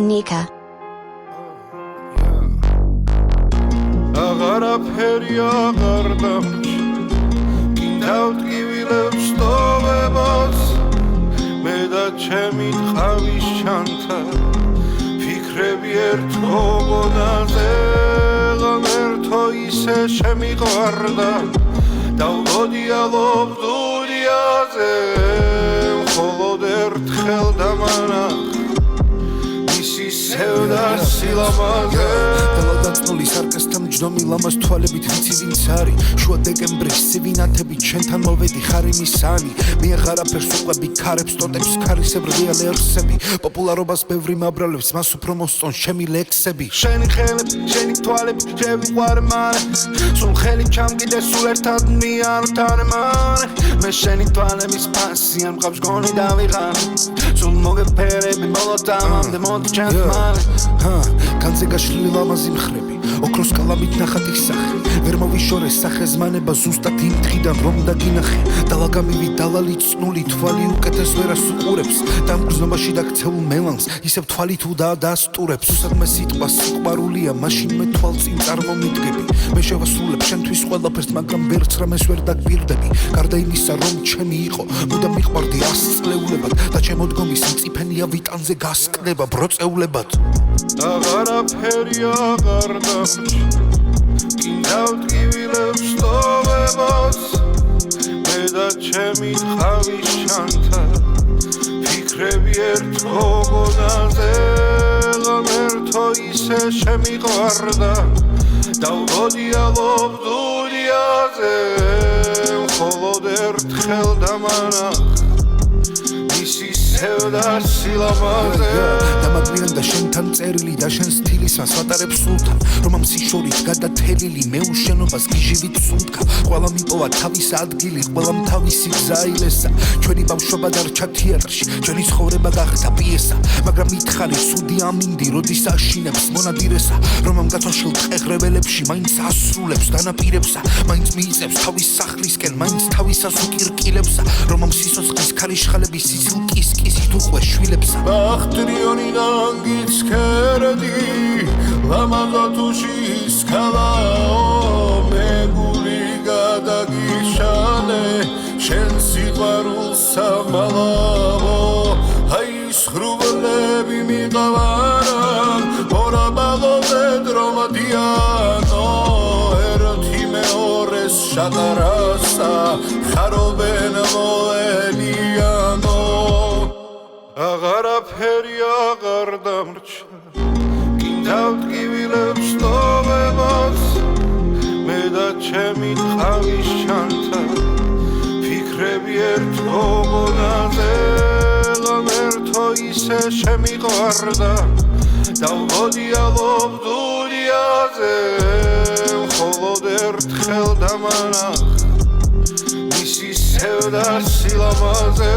Nika. Agarapheri agar damrch Kindavtgivilebs tovebas Me da chemi tqavis chanta Fikrები ერთოგონაზე ღამერთო ისე შემიყვარდა დავგოდიალობ დუნიაზე მხოლოდ ერთხელ დამანახ მისი სევდა სილამაზე დაწნული სარკასთან ჯდომი ლამას თვალებით ვიცი ვინც არის შუა დეკემბრის სივინათები ჩვენთან მოვედი ხარი მისანი მე აღარაფერს უყვები ქარებს ტოტებს ქარისებრ რეალ ერსები პოპულარობას ბევრი მაბრალებს მას უფრო მოსწონს ჩემი ლექსები შენი ხელები შენი თვალები შევიყვარე მალე სულ ხელი ჩამკიდე სულ ერთად მიანთან მალე მე შენი თვალების ფასი ან მყავს გონი დავიღან სულ მოგეფერები ბოლოს დამამდე მოდი ჩემს მალე განზე გაშლილი ლამაზი მხრები ოქროს კალამით ნახატი სახე ვერ მოვიშორე სახეზმანება ზუსტად იმ დღიდან რომ დაგინახე დალაგამივი დალალი წნული თვალი უკეთეს ვერას უყურებს დამგრძნობაში დაქცეულ მელანს ისევ თვალი თუ დაასტურებს უსადმე სიტყვა სიყვარულია მაშინ მე თვალწინ წარმომიდგები მე შევასრულებ შენთვის ყველაფერს მაგრამ ვერც რამეს ვერ დაგბირდები გარდა იმისა რომ ჩემი იყო მუდამ მიყვარდი 100 წლეულებად და ჩემო დგომის მწიფენია ვიტანზე გასკდება ბროწეულებად აღარაფერი აღარ დამრჩ Kindavtgivilebs tovebas Me da chemi tqavis chanta Fikrები ერთოგონაზე ღამერთო ისე შემიყვარდა დავგოდიალობ დუნიაზე მხოლოდ ერთხელ დამანახ მისი სევდა სილამაზე დამაგვიან და შენთან წერილი და შენ სტილის მას ვატარებ სულთან რომ ამ სიშორით გადათელილი მე უშენობას გიჟივით სუნთქა ყველა მიპოვა თავის ადგილი ყველამ თავისი გზა ილესა ჩვენი ბავშვობა დარჩა თეატრში ჩვენი ცხოვრება გახდა პიესა მაგრამ მითხარი სუდი ამინდი როდის აშინებს მონადირესა რომ ამ გათოშილ ტყეღრებელებში მაინც ასრულებს დანაპირებსა მაინც მიიწევს თავის სახლისკენ მაინც თავისას უკირკილებსა რომ ამ სიცოცხლის ქარიშხალების სიცილ კისკისით უყვეს შვილებსა ბახტრიონი ნანგიც ქერდი ლამაზა თუშის ქალაო მეგული გადაგიშალე შენ სიყვარულს სამალავო აი სხრუბლები მიყავარან ორაბალოზე დრომადიანო ერთი მეორეს შატარასა ხარობენ მოელიანო აღარაფერი აღარ დამრჩა Kindavtgivilebs tovebas Me da chemi tqavis chanta Fikrები ერთოგონაზე ღამერთო ისე შემიყვარდა დავგოდიალობ დუნიაზე მხოლოდ ერთხელ დამანახ მისი სევდა სილამაზე